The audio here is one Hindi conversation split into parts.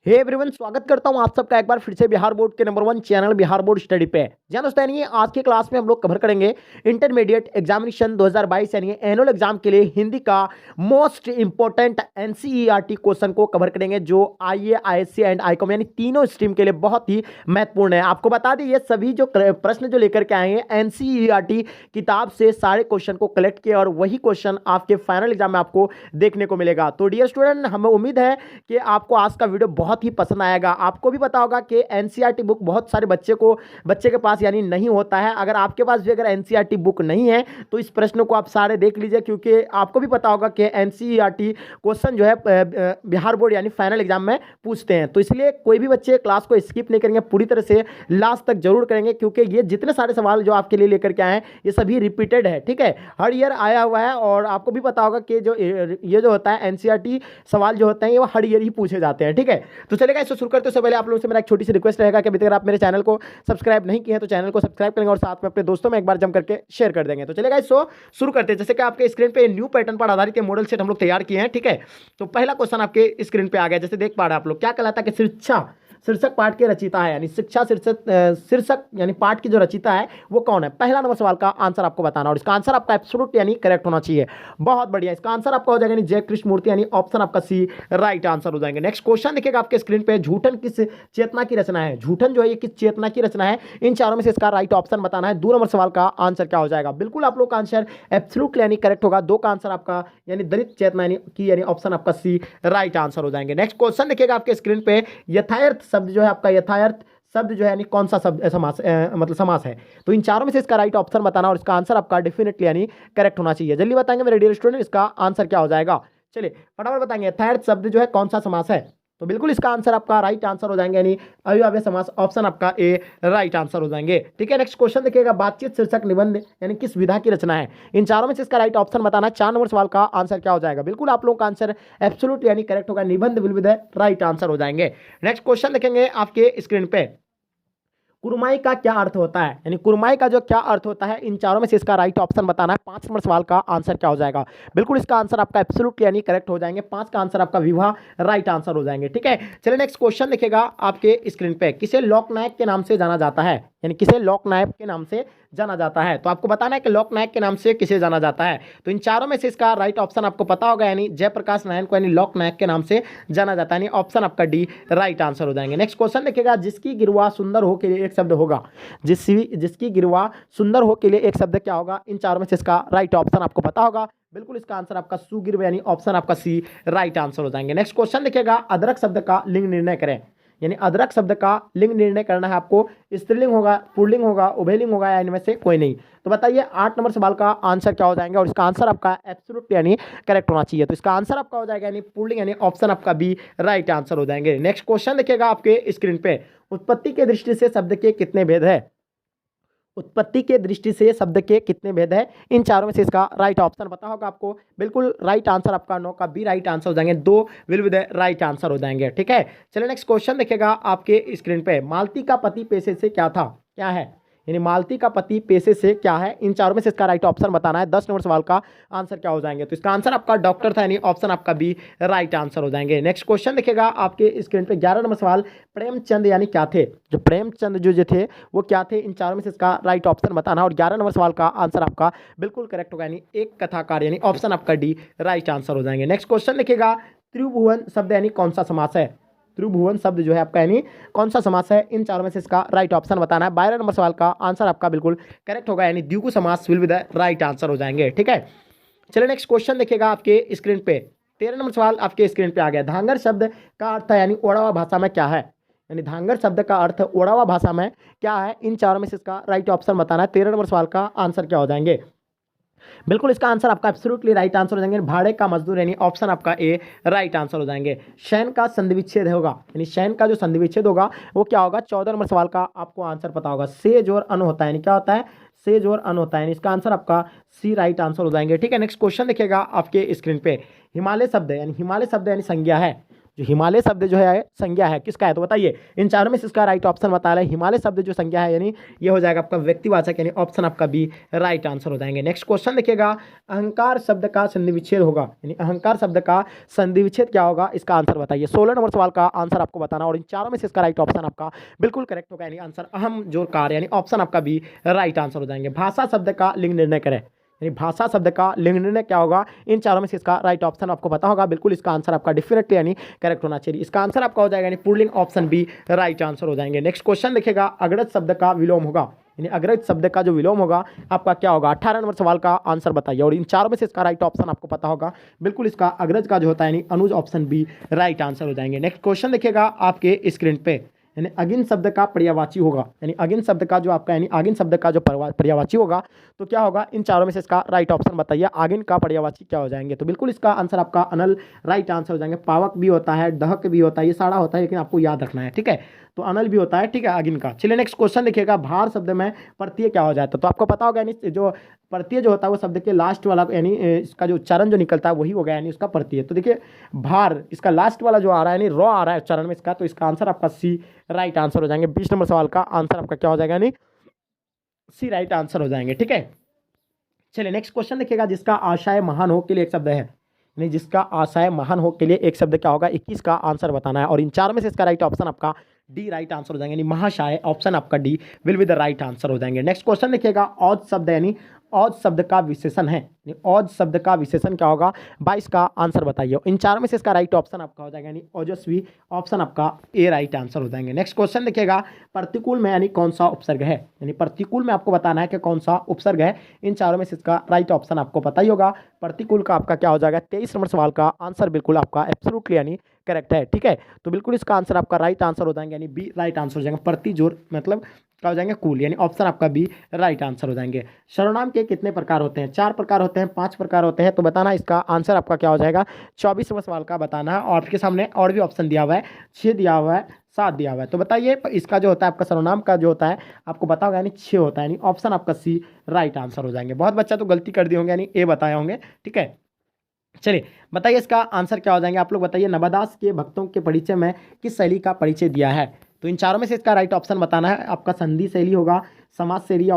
हे एवरीवन, स्वागत करता हूं आप सबका एक बार फिर से बिहार बोर्ड के number 1 channel Bihar board study पे। जी दोस्तों, यानी आज की क्लास में हम लोग कवर करेंगे इंटरमीडिएट एग्जामिनेशन 2022 यानी एनुअल एग्जाम के लिए हिंदी का मोस्ट इंपॉर्टेंट एनसीईआरटी क्वेश्चन को कवर करेंगे, जो आईए, आईएससी एंड आईकॉम यानी तीनों स्ट्रीम के लिए बहुत ही महत्वपूर्ण है। आपको बता दें, ये सभी जो प्रश्न जो लेकर के आए हैं एनसीईआरटी किताब से सारे क्वेश्चन को कलेक्ट किए और वही क्वेश्चन आपके फाइनल एग्जाम में आपको देखने को मिलेगा। तो डियर स्टूडेंट, हमें उम्मीद है कि आपको आज का वीडियो बहुत ही पसंद आएगा। आपको भी पता होगा कि एनसीईआरटी बुक बहुत सारे बच्चे के पास यानी नहीं होता है। अगर आपके पास भी अगर एनसीईआरटी बुक नहीं है तो इस प्रश्न को आप सारे देख लीजिए, क्योंकि आपको भी पता होगा कि एनसीईआरटी क्वेश्चन जो है बिहार बोर्ड यानी फाइनल एग्जाम में पूछते हैं। तो इसलिए कोई भी बच्चे क्लास को स्किप नहीं करेंगे, पूरी तरह से लास्ट तक जरूर करेंगे, क्योंकि ये जितने सारे सवाल जो आपके लिए लेकर के आए हैं ये सभी रिपीटेड है। ठीक है, हर ईयर आया हुआ है और आपको भी पता होगा कि जो ये जो होता है एनसीईआरटी सवाल जो होते हैं ये हर ईयर ही पूछे जाते हैं। ठीक है, तो चलेगा, इसको शुरू करते उससे पहले आप लोगों से मेरा एक छोटी सी रिक्वेस्ट रहेगा कि अभी तक अगर आप मेरे चैनल को सब्सक्राइब नहीं किए हैं तो चैनल को सब्सक्राइब करेंगे और साथ में अपने दोस्तों में एक बार जम करके शेयर कर देंगे। तो चलेगा, इसको शुरू करते हैं। जैसे कि आपके स्क्रीन पे न्यू पैटर्न पर आधारित ये मॉडल सेट हम लोग तैयार किए हैं। ठीक है, तो पहला क्वेश्चन आपके स्क्रीन पे आ गया, जैसे देख पा रहे हैं आप लोग। क्या कहलाता है कि शिक्षा शीर्षक पाठ के रचिता है, यानी शिक्षा शीर्षक यानी पाठ की जो रचिता है वो कौन है। पहला नंबर सवाल का आंसर आपको बताना और इसका आंसर आपका एब्सोल्यूट यानी करेक्ट होना चाहिए। बहुत बढ़िया, इसका आंसर आपका हो जाएगा यानी जय कृष्ण मूर्ति, यानी ऑप्शन आपका सी राइट आंसर हो जाएंगे। नेक्स्ट क्वेश्चन देखिएगा आपके स्क्रीन पे, झूठन किस चेतना की रचना है। झूठन जो है ये किस चेतना की रचना है, इन चारों में से इसका राइट ऑप्शन बताना है। 2 नंबर सवाल का आंसर क्या हो जाएगा। बिल्कुल आप लोग का आंसर एब्सोल्यूट यानी करेक्ट होगा। 2 का आंसर आपका यानी दलित चेतना यानी ऑप्शन आपका सी राइट आंसर हो जाएंगे। नेक्स्ट क्वेश्चन देखिएगा आपके स्क्रीन पे, यथार्थ शब्द जो है आपका यथार्थ शब्द जो है यानी कौन सा शब्द मतलब समास है। तो इन चारों में से इसका राइट ऑप्शन बताना और इसका आंसर आपका डेफिनेटली यानी करेक्ट होना चाहिए। जल्दी बताएंगे मेरे डियर स्टूडेंट, इसका आंसर क्या हो जाएगा। चलिए फटाफट बताएंगे, यथार्थ शब्द जो है कौन सा समास है। तो बिल्कुल इसका आंसर आपका राइट आंसर हो जाएंगे, यानी अव्ययभावी समास, ऑप्शन आपका ए राइट आंसर हो जाएंगे। ठीक है, नेक्स्ट क्वेश्चन देखिएगा, बातचीत शीर्षक निबंध यानी किस विधा की रचना है। इन चारों में से इसका राइट ऑप्शन बताना। 4 नंबर सवाल का आंसर क्या हो जाएगा। बिल्कुल आप लोगों का आंसर एब्सोल्यूट यानी करेक्ट होगा, निबंध विविध राइट आंसर हो जाएंगे। नेक्स्ट क्वेश्चन देखेंगे आपके स्क्रीन पे, कुरमाई का क्या अर्थ होता है, यानी कुरमाई का जो क्या अर्थ होता है। इन चारों में से इसका राइट ऑप्शन बताना है। 5 नंबर सवाल का आंसर क्या हो जाएगा। बिल्कुल इसका आंसर आपका एब्सोल्यूट यानी करेक्ट हो जाएंगे। 5 का आंसर आपका विवाह राइट आंसर हो जाएंगे। ठीक है, चलिए नेक्स्ट क्वेश्चन देखिएगा आपके स्क्रीन पे, किसे लोकनायक के नाम से जाना जाता है, यानी किसे लोकनायक के नाम से जाना जाता है। तो आपको बताना है कि लोकनायक के नाम से किसे जाना जाता है। तो इन चारों में से इसका राइट ऑप्शन आपको पता होगा, यानी जयप्रकाश नारायण को यानी लोकनायक के नाम से जाना जाता है, यानी ऑप्शन आपका डी राइट आंसर हो जाएंगे। नेक्स्ट क्वेश्चन देखिएगा, जिसकी गिरवा सुंदर हो के लिए एक शब्द होगा। जिसकी गिरवा सुंदर हो के लिए एक शब्द क्या होगा। इन चारों में से इसका राइट ऑप्शन आपको पता होगा। बिल्कुल इसका आंसर आपका सुगिरवा यानी ऑप्शन आपका सी राइट आंसर हो जाएंगे। नेक्स्ट क्वेश्चन देखिएगा, अदरक शब्द का लिंग निर्णय करें, यानी अदरक शब्द का लिंग निर्णय करना है आपको। स्त्रीलिंग होगा, पुल्लिंग होगा, उभयलिंग होगा, या इनमें से कोई नहीं। तो बताइए 8 नंबर सवाल का आंसर क्या हो जाएगा और इसका आंसर आपका एब्सोल्यूट यानी करेक्ट होना चाहिए। तो इसका आंसर आपका हो जाएगा यानी पुल्लिंग, यानी ऑप्शन आपका बी राइट आंसर हो जाएंगे। नेक्स्ट क्वेश्चन देखिएगा आपके स्क्रीन पे, उत्पत्ति के दृष्टि से शब्द के कितने भेद है। उत्पत्ति के दृष्टि से शब्द के कितने भेद है। इन चारों में से इसका राइट ऑप्शन पता होगा आपको। बिल्कुल राइट आंसर आपका 9 का बी राइट आंसर हो जाएंगे। 2 विल विद राइट आंसर हो जाएंगे। ठीक है, चलिए नेक्स्ट क्वेश्चन देखिएगा आपके स्क्रीन पे, मालती का पति पेशे से क्या है, यानी मालती का पति पेशे से क्या है। इन चारों में से इसका राइट ऑप्शन बताना है। 10 नंबर सवाल का आंसर क्या हो जाएंगे। तो इसका आंसर आपका डॉक्टर था, यानी ऑप्शन आपका बी राइट आंसर हो जाएंगे। नेक्स्ट क्वेश्चन देखिएगा आपके स्क्रीन पे, 11 नंबर सवाल, प्रेमचंद यानी क्या थे। जो प्रेमचंद जो थे वो क्या थे। इन चारों में से इसका राइट ऑप्शन बताना और 11 नंबर सवाल का आंसर आपका बिल्कुल करेक्ट होगा, यानी एक कथाकार, यानी ऑप्शन आपका डी राइट आंसर हो जाएंगे। नेक्स्ट क्वेश्चन देखिएगा, त्रिभुवन शब्द यानी कौन सा समास है। त्रिभुवन शब्द जो है आपका यानी कौन सा समास है। इन चारों में से इसका राइट ऑप्शन बताना है। 12 नंबर सवाल का आंसर आपका बिल्कुल करेक्ट होगा, यानी द्विगु समास विल विद राइट आंसर हो जाएंगे। ठीक है, चलिए नेक्स्ट क्वेश्चन देखिएगा आपके स्क्रीन पे, 13 नंबर सवाल आपके स्क्रीन पे आ गया, धांगर शब्द का अर्थ है यानी ओडावा भाषा में क्या है, यानी धांगर शब्द का अर्थ ओडावा भाषा में क्या है। इन चारों में से इसका राइट ऑप्शन बताना है। 13 नंबर सवाल का आंसर क्या हो जाएंगे। बिल्कुल इसका आंसर आपका एब्सोल्युटली राइट आंसर हो जाएंगे, भाड़े का मजदूर, यानी ऑप्शन आपका ए राइट आंसर हो जाएंगे। शयन का संधि विच्छेद होगा, यानी शयन का जो संधि विच्छेद होगा वो क्या होगा। 14 नंबर सवाल का आपको आंसर पता होगा। सेज और अन होता है, यानी क्या होता है, सेज और अन होता है, यानी इसका आंसर आपका सी राइट आंसर हो जाएंगे। ठीक है, नेक्स्ट क्वेश्चन देखिएगा आपके स्क्रीन पे, हिमालय शब्द यानी संज्ञा है। जो हिमालय शब्द जो है संज्ञा है किसका है, तो बताइए इन चारों में से इसका राइट ऑप्शन बता रहा है। हिमालय शब्द जो संज्ञा है यानी ये हो जाएगा आपका व्यक्तिवाचक, यानी ऑप्शन आपका बी राइट आंसर हो जाएंगे। नेक्स्ट क्वेश्चन देखिएगा, अहंकार शब्द का संधि विच्छेद होगा, यानी अहंकार शब्द का संधि विच्छेद क्या होगा, इसका आंसर बताइए। 16 नंबर सवाल का आंसर आपको बताना और इन चारों में से इसका राइट ऑप्शन आपका बिल्कुल करेक्ट होगा, यानी आंसर अहम जोरकार, यानी ऑप्शन आपका बी राइट आंसर हो जाएंगे। भाषा शब्द का लिंग निर्णय करें, यानी भाषा शब्द का लिंग निर्णय क्या होगा, इन चारों में से इसका राइट ऑप्शन आपको पता होगा, बिल्कुल इसका आंसर आपका डेफिनेटली यानी करेक्ट होना चाहिए। इसका आंसर आपका हो जाएगा यानी पुल्लिंग, ऑप्शन बी राइट आंसर हो जाएंगे। नेक्स्ट क्वेश्चन देखिएगा, अग्रज शब्द का विलोम होगा, यानी अग्रज शब्द का जो विलोम होगा आपका क्या होगा। 18 नंबर सवाल का आंसर बताइए और इन चारों में से इसका राइट ऑप्शन आपको पता होगा, बिल्कुल इसका अग्रज का जो होता है यानी अनुज, ऑप्शन बी राइट आंसर हो जाएंगे। नेक्स्ट क्वेश्चन देखिएगा आपके स्क्रीन पे, यानी अगिन शब्द का पर्यायवाची होगा, यानी अगिन शब्द का जो आपका यानी आगिन शब्द का जो पर्यायवाची होगा तो क्या होगा, इन चारों में से इसका राइट ऑप्शन बताइए। आगिन का पर्यायवाची क्या हो जाएंगे, तो बिल्कुल इसका आंसर आपका अनल राइट आंसर हो जाएंगे। पावक भी होता है, दहक भी होता है, ये सारा होता है, लेकिन आपको याद रखना है, ठीक है। तो अनल भी होता है, ठीक है, आगिन का। चलिए नेक्स्ट क्वेश्चन देखिएगा, भार शब्द में प्रत्यय क्या हो जाता है, तो आपको पता होगा यानी जो प्रत्यय जो होता है वो शब्द के लास्ट वाला यानी इसका जो उच्चारण जो निकलता है वही हो गया यानी उसका प्रत्यय। तो देखिए भार, इसका लास्ट वाला जो आ रहा है यानी रॉ आ रहा है उच्चारण में इसका, तो इसका आंसर आपका सी राइट आंसर हो जाएंगे। 20 नंबर सवाल का आंसर आपका क्या हो जाएगा, यानी सी राइट आंसर हो जाएंगे, ठीक है। चलिए नेक्स्ट क्वेश्चन देखिएगा, जिसका आशय महान हो के लिए एक शब्द है, यानी जिसका आशय महान हो के लिए एक शब्द क्या होगा, 21 का आंसर बताना है और इन चार में से इसका राइट ऑप्शन आपका डी राइट आंसर हो जाएंगे, यानी महाशय, ऑप्शन आपका D will be the right answer हो जाएंगे। नेक्स्ट क्वेश्चन देखिएगा, औज शब्द यानी औज शब्द का विशेषण है, औज शब्द का विशेषण क्या होगा, 22 का आंसर बताइए। इन चारों में से इसका राइट ऑप्शन आपका हो जाएगा यानी ओजस्वी, ऑप्शन आपका ए राइट आंसर हो जाएंगे। नेक्स्ट क्वेश्चन देखिएगा, प्रतिकूल में यानी कौन सा उपसर्ग है, यानी प्रतिकूल में आपको बताना है कि कौन सा उपसर्ग है, इन चारों में से इसका राइट ऑप्शन आपको पता ही होगा। प्रतिकूल का आपका क्या हो जाएगा, 23 नंबर सवाल का आंसर बिल्कुल आपका एब्सोल्युटली यानी करेक्ट है, ठीक है। तो बिल्कुल इसका आंसर आपका राइट आंसर हो जाएंगे, यानी बी राइट आंसर हो जाएंगे। प्रति जोर मतलब क्या हो जाएंगे, कूल, यानी ऑप्शन आपका बी राइट आंसर हो जाएंगे। सर्वनाम के कितने प्रकार होते हैं, 4 प्रकार होते हैं, 5 प्रकार होते हैं, तो बताना इसका आंसर आपका क्या हो जाएगा। 24वें सवाल का बताना है और आपके सामने और भी ऑप्शन दिया हुआ है, 6 दिया हुआ है, 7 दिया हुआ है, तो बताइए इसका जो होता है आपका सर्वनाम का जो होता है आपको पता होगा यानी 6 होता है, यानी ऑप्शन आपका सी राइट आंसर हो जाएंगे। बहुत बच्चा तो गलती कर दिए होंगे यानी ए बताए होंगे, ठीक है। चलिए बताइए इसका आंसर क्या हो जाएंगे, आप लोग बताइए। नवादास के भक्तों के परिचय में किस शैली का परिचय दिया है, तो इन चारों में से इसका राइट ऑप्शन बताना है। आपका संधि शैली होगा, समाज शैली,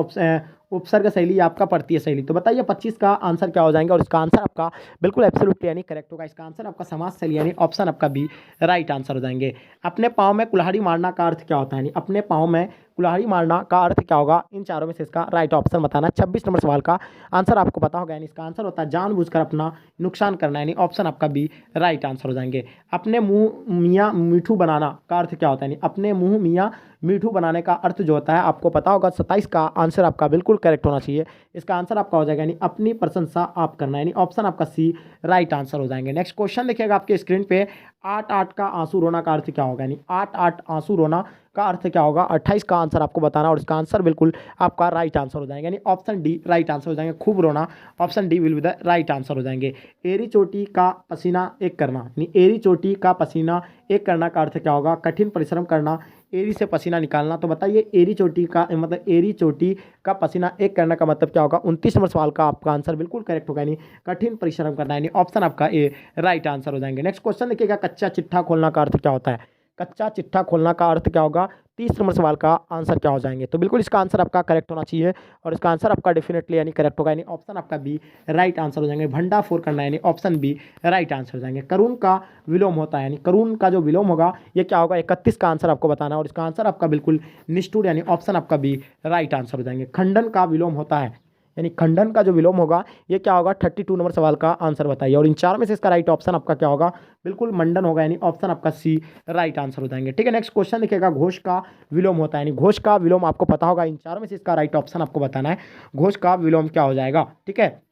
उपसर्ग शैली, आपका प्रत्यय शैली, तो बताइए 25 का आंसर क्या हो जाएंगे और इसका आंसर आपका बिल्कुल एब्सोल्युटली यानी करेक्ट होगा। इसका आंसर आपका समाज शैली यानी ऑप्शन आपका बी राइट आंसर हो जाएंगे। अपने पाँव में कुल्हाड़ी मारना का अर्थ क्या होता है, यानी अपने पाँव में कुल्हाड़ी मारना का अर्थ क्या होगा, इन चारों में से इसका राइट ऑप्शन बताना। 26 नंबर सवाल का आंसर आपको पता होगा, यानी इसका आंसर होता है जानबूझकर अपना नुकसान करना, यानी ऑप्शन आपका बी राइट आंसर हो जाएंगे। अपने मुंह मियाँ मीठू बनाना का अर्थ क्या होता है, यानी अपने मुंह मियाँ मीठू बनाने का अर्थ जो होता है आपको पता होगा। 27 का आंसर आपका बिल्कुल करेक्ट होना चाहिए, इसका आंसर आपका हो जाएगा यानी अपनी प्रशंसा आप करना, यानी ऑप्शन आपका सी राइट आंसर हो जाएंगे। नेक्स्ट क्वेश्चन देखिएगा आपके स्क्रीन पे, 8 का आंसू रोना का अर्थ क्या होगा, यानी 8 आंसू रोना का अर्थ क्या होगा। 28 का आंसर आपको बताना और इसका आंसर बिल्कुल आपका राइट आंसर हो जाएगा, यानी ऑप्शन डी राइट आंसर हो जाएंगे। खूब रोना, option D will be the right answer हो जाएंगे। एरी चोटी का पसीना एक करना, यानी एरी चोटी का पसीना एक करना का अर्थ क्या होगा, कठिन परिश्रम करना, एरी से पसीना निकालना, तो बताइए एरी चोटी का मतलब एरी चोटी का पसीना एक करने का मतलब क्या होगा। 29 नंबर सवाल का आपका आंसर बिल्कुल करेक्ट होगा, यानी कठिन परिश्रम करना, यानी ऑप्शन आपका ए राइट आंसर हो जाएंगे। नेक्स्ट क्वेश्चन देखिएगा, कच्चा चिट्ठा खोलना का अर्थ क्या होता है, कच्चा चिट्ठा खोलना का अर्थ क्या होगा। 30 नंबर सवाल का आंसर क्या हो जाएंगे, तो बिल्कुल इसका आंसर आपका करेक्ट होना चाहिए और इसका आंसर आपका डेफिनेटली यानी करेक्ट होगा, यानी ऑप्शन आपका बी राइट आंसर हो जाएंगे। भंडाफोड़ करना यानी ऑप्शन बी राइट आंसर हो जाएंगे। करुण का विलोम होता है, यानी करुण का जो विलोम होगा ये क्या होगा। 31 का आंसर आपको बताना और इसका आंसर आपका बिल्कुल निष्ठुर यानी ऑप्शन आपका बी राइट आंसर हो जाएंगे। खंडन का विलोम होता है, यानी खंडन का जो विलोम होगा ये क्या होगा। 32 नंबर सवाल का आंसर बताइए और इन चार में से इसका राइट ऑप्शन आपका क्या होगा, बिल्कुल मंडन होगा, यानी ऑप्शन आपका सी राइट आंसर हो जाएंगे, ठीक है। नेक्स्ट क्वेश्चन देखिएगा, घोष का विलोम होता है, यानी घोष का विलोम आपको पता होगा। इन चारों में से इसका राइट ऑप्शन आपको बताना है, घोष का विलोम क्या हो जाएगा, ठीक है।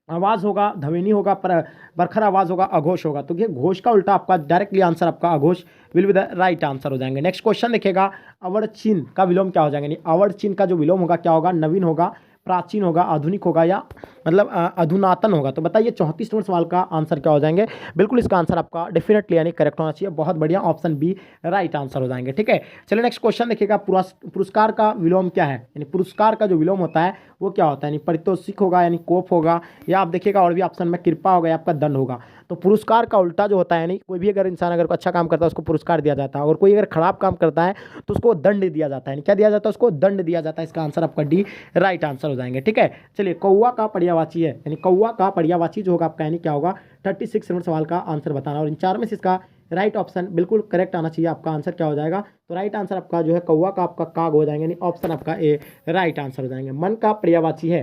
आवाज़ होगा, ध्वनि होगा, प्रखर आवाज़ होगा, अघोष होगा, तो ये घोष का उल्टा आपका डायरेक्टली आंसर आपका अघोष will be the right answer हो जाएंगे। नेक्स्ट क्वेश्चन देखिएगा, अवर चीन का विलोम क्या हो जाएगा, यानी अवर चीन का जो विलोम होगा क्या होगा, नवीन होगा, प्राचीन होगा, आधुनिक होगा या मतलब अधुनातन होगा। तो बताइए 34 नंबर सवाल का आंसर क्या हो जाएंगे? बिल्कुल इसका आंसर आपका डेफिनेटली यानी करेक्ट होना चाहिए। बहुत बढ़िया, ऑप्शन बी राइट आंसर हो जाएंगे। ठीक है, चलिए नेक्स्ट क्वेश्चन देखिएगा। पुरस्कार का विलोम क्या है? यानी पुरस्कार का जो विलोम होता है वो क्या होता है? यानी पारितोषिक होगा, यानी कोप होगा, या आप देखिएगा और भी ऑप्शन में कृपा होगा, या आपका दंड होगा। तो पुरस्कार का उल्टा जो होता है, यानी कोई भी अगर इंसान अगर अच्छा काम करता है उसको पुरस्कार दिया जाता है, और कोई अगर खराब काम करता है तो उसको दंड दिया जाता है। यानी क्या दिया जाता है? उसको दंड दिया जाता है। इसका आंसर आपका डी राइट आंसर हो जाएंगे। ठीक है, चलिए कौवा का पर्यायवाची है, यानी कौवा का पर्यायवाची जो होगा आपका, यानी क्या होगा? 36 नंबर सवाल का आंसर बताना, और इन चार में से इसका राइट ऑप्शन बिल्कुल करेक्ट आना चाहिए। आपका आंसर क्या हो जाएगा? तो राइट आंसर आपका जो है कौवा का आपका काग हो जाएंगे, यानी ऑप्शन आपका ए राइट आंसर हो जाएंगे। मन का पर्यायवाची है,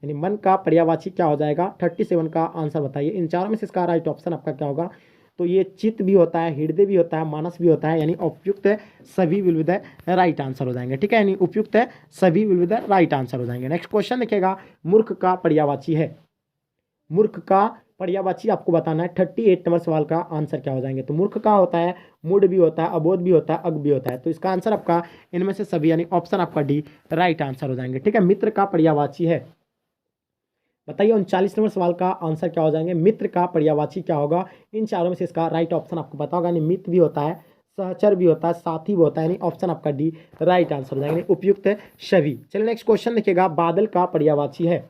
यानी मन का पर्यायवाची क्या हो जाएगा? 37 का आंसर बताइए। इन चारों में से इसका राइट ऑप्शन आपका क्या होगा? तो ये चित्त भी होता है, हृदय भी होता है, मानस भी होता है, यानी उपयुक्त है सभी विल विद राइट आंसर हो जाएंगे। ठीक है, यानी उपयुक्त है सभी विल विद राइट आंसर हो जाएंगे। नेक्स्ट क्वेश्चन देखिएगा। मूर्ख का पर्यायवाची है, मूर्ख का पर्यायवाची आपको बताना है। 38 नंबर सवाल का आंसर क्या हो जाएंगे? तो मूर्ख का होता है मूड भी होता है, अबोध भी होता है, अग भी होता है। तो इसका आंसर आपका इनमें से सभी, यानी ऑप्शन आपका डी राइट आंसर हो जाएंगे। ठीक है, मित्र का पर्यायवाची है, बताइए 39 नंबर सवाल का आंसर क्या हो जाएंगे? मित्र का पर्यायवाची क्या होगा? इन चारों में से इसका राइट ऑप्शन आपको पता होगा, यानी मित्र भी होता है, सहचर भी होता है, साथी भी होता है, यानी ऑप्शन आपका डी राइट आंसर हो जाएंगे, उपयुक्त है सभी। चलिए नेक्स्ट क्वेश्चन देखिएगा। बादल का पर्यायवाची है,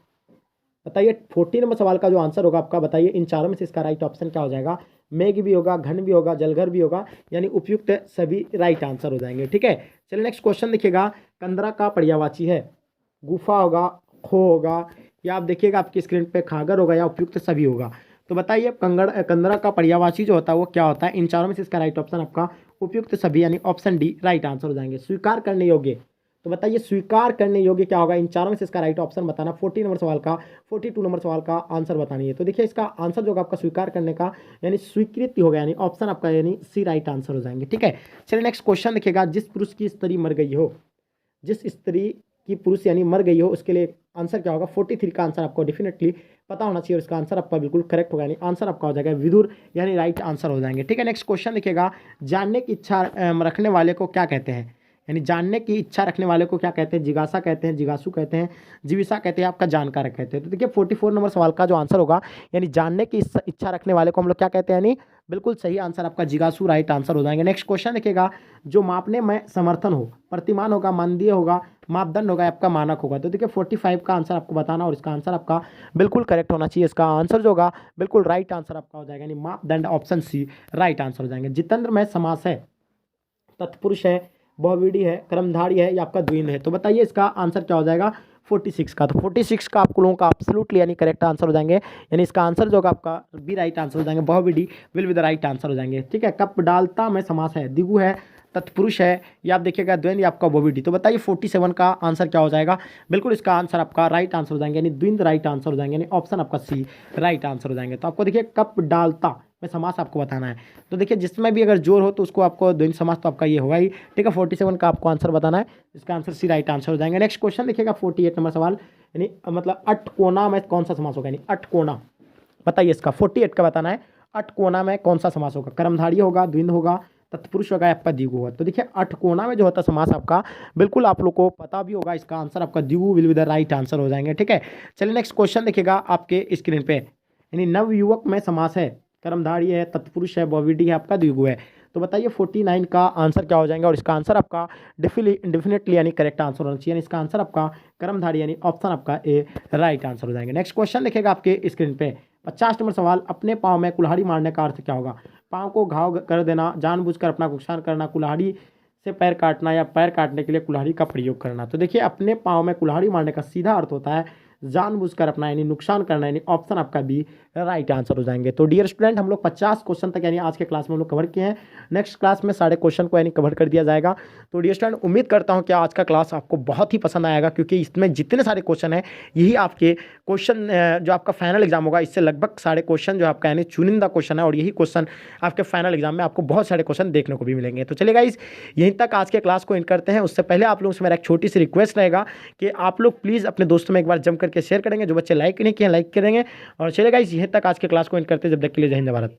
बताइए 40 नंबर सवाल का जो आंसर होगा आपका, बताइए इन चारों में से इसका राइट ऑप्शन क्या हो जाएगा? मेघ भी होगा, घन भी होगा, जलघर भी होगा, यानी उपयुक्त है सभी राइट आंसर हो जाएंगे। ठीक है, चलिए नेक्स्ट क्वेश्चन देखिएगा। कंदरा का पर्यायवाची है, गुफा होगा, खो होगा, या आप देखिएगा आपकी स्क्रीन पे खागर होगा, या उपयुक्त सभी होगा। तो बताइए कंदरा का पर्यायवाची जो होता है वो क्या होता है? इन चारों में से इसका राइट ऑप्शन आपका उपयुक्त सभी, यानी ऑप्शन डी राइट आंसर हो जाएंगे। स्वीकार करने योग्य, तो बताइए स्वीकार करने योग्य क्या होगा? इन चारों में से इसका राइट ऑप्शन बताना। 40 नंबर सवाल का 42 नंबर सवाल का आंसर बतानी है। तो देखिए इसका आंसर जो होगा आपका स्वीकार करने का, यानी स्वीकृति होगा, यानी ऑप्शन आपका यानी सी राइट आंसर हो जाएंगे। ठीक है, चलिए नेक्स्ट क्वेश्चन देखिएगा। जिस पुरुष की स्त्री मर गई हो, जिस स्त्री की पुरुष यानी मर गई हो, उसके लिए आंसर क्या होगा? 43 का आंसर आपको डेफिनेटली पता होना चाहिए, और इसका आंसर आपका बिल्कुल करेक्ट होगा, यानी आंसर आपका हो जाएगा विदुर, यानी राइट आंसर हो जाएंगे। ठीक है, नेक्स्ट क्वेश्चन देखिएगा। जानने की इच्छा रखने वाले को क्या कहते हैं? यानी जानने की इच्छा रखने वाले को क्या कहते हैं? जिज्ञासा कहते हैं, जिज्ञासु कहते हैं, जीविसा कहते हैं, आपका जानकार कहते हैं। तो देखिए 44 नंबर सवाल का जो आंसर होगा, यानी जानने की इच्छा रखने वाले को हम लोग क्या कहते हैं? यानी बिल्कुल सही आंसर आपका जिज्ञासु राइट आंसर हो जाएंगे। नेक्स्ट क्वेश्चन देखिएगा। जो मापने में समर्थन हो, प्रतिमान होगा, मानदीय होगा, मापदंड होगा, आपका मानक होगा। तो देखिए 45 का आंसर आपको बताना, और इसका आंसर आपका बिल्कुल करेक्ट होना चाहिए। इसका आंसर जो होगा बिल्कुल राइट आंसर आपका हो जाएगा, यानी मापदंड ऑप्शन सी राइट आंसर हो जाएंगे। जितेंद्र में समास है, तत्पुरुष है, बहुव्रीहि है, कर्मधारय है, या आपका द्विंद है। तो बताइए इसका आंसर क्या हो जाएगा? 46 का। तो 46 का आप लोगों का एब्सोल्युटली यानी करेक्ट आंसर हो जाएंगे, यानी इसका आंसर जो होगा आपका बी राइट आंसर हो जाएंगे। बहुव्रीहि will be the right answer हो जाएंगे। ठीक है, कपडालता में समास है, द्विगु है, तत्पुरुष है, या आप देखिएगा द्वंद्व, या आपका बहुव्रीहि। तो बताइए 47 का आंसर क्या हो जाएगा? बिल्कुल इसका आंसर आपका राइट आंसर हो जाएंगे, यानी द्वंद्व राइट आंसर हो जाएंगे, यानी ऑप्शन आपका सी राइट आंसर हो जाएंगे। तो आपको देखिए कपडालता में समास आपको बताना है। तो देखिए जिसमें भी अगर जोर हो तो उसको आपको द्वंद्व समास तो आपका ये होगा ही। ठीक है, 47 का आपको आंसर बताना है, इसका आंसर सी राइट आंसर हो जाएंगे। नेक्स्ट क्वेश्चन देखिएगा 48 नंबर सवाल, यानी मतलब अटकोना में कौन सा समास होगा? यानी अटकोना, बताइए इसका 48 का बताना है। अटकोना में कौन सा समास होगा? कर्मधारय होगा, द्विंद्व होगा, तत्पुरुष होगा, आपका द्विगु होगा। तो देखिए अटकोना में जो होता है समास आपका बिल्कुल आप लोग को पता भी होगा, इसका आंसर आपका द्विगु will be the right answer हो जाएंगे। ठीक है, चलिए नेक्स्ट क्वेश्चन देखिएगा आपके स्क्रीन पे। यानी नवयुवक में समास है, कर्मधारय है, तत्पुरुष है, बहुव्रीहि है, आपका द्विगु है। तो बताइए 49 का आंसर क्या हो जाएगा? और इसका आंसर आपका डेफिनेटली यानी करेक्ट आंसर होना चाहिए, यानी इसका आंसर आपका कर्मधारय यानी ऑप्शन आपका ए राइट आंसर हो जाएंगे। नेक्स्ट क्वेश्चन देखिएगा आपके स्क्रीन पे 50 नंबर सवाल। अपने पाँव में कुल्हाड़ी मारने का अर्थ क्या होगा? पाँव को घाव कर देना, जानबूझकर अपना नुकसान करना, कुल्हाड़ी से पैर काटना, या पैर काटने के लिए कुल्हाड़ी का प्रयोग करना। तो देखिए अपने पाँव में कुल्हाड़ी मारने का सीधा अर्थ होता है जानबूझकर अपना यानी नुकसान करना, यानी ऑप्शन आपका बी राइट आंसर हो जाएंगे। तो डियर स्टूडेंट हम लोग 50 क्वेश्चन तक यानी आज के क्लास में हम लोग कवर किए हैं। नेक्स्ट क्लास में सारे क्वेश्चन को यानी कवर कर दिया जाएगा। तो डियर स्टूडेंट उम्मीद करता हूं कि आज का क्लास आपको बहुत ही पसंद आएगा, क्योंकि इसमें जितने सारे क्वेश्चन हैं यही आपके क्वेश्चन जो आपका फाइनल एग्जाम होगा इससे लगभग सारे क्वेश्चन जो आपका यानी चुनिंदा क्वेश्चन है, और यही क्वेश्चन आपके फाइनल एग्जाम में आपको बहुत सारे क्वेश्चन देखने को भी मिलेंगे। तो चलिए गाइस यहीं तक आज के क्लास को एंड करते हैं। उससे पहले आप लोगों से मेरा एक छोटी सी रिक्वेस्ट रहेगा कि आप लोग प्लीज़ अपने दोस्तों में एक बार जम करके शेयर करेंगे, जो बच्चे लाइक नहीं किए लाइक करेंगे। और चलिए गाइस यहीं तक आज के क्लास को एंड करते हैं। जब तक के लिए जय हिंद भारत।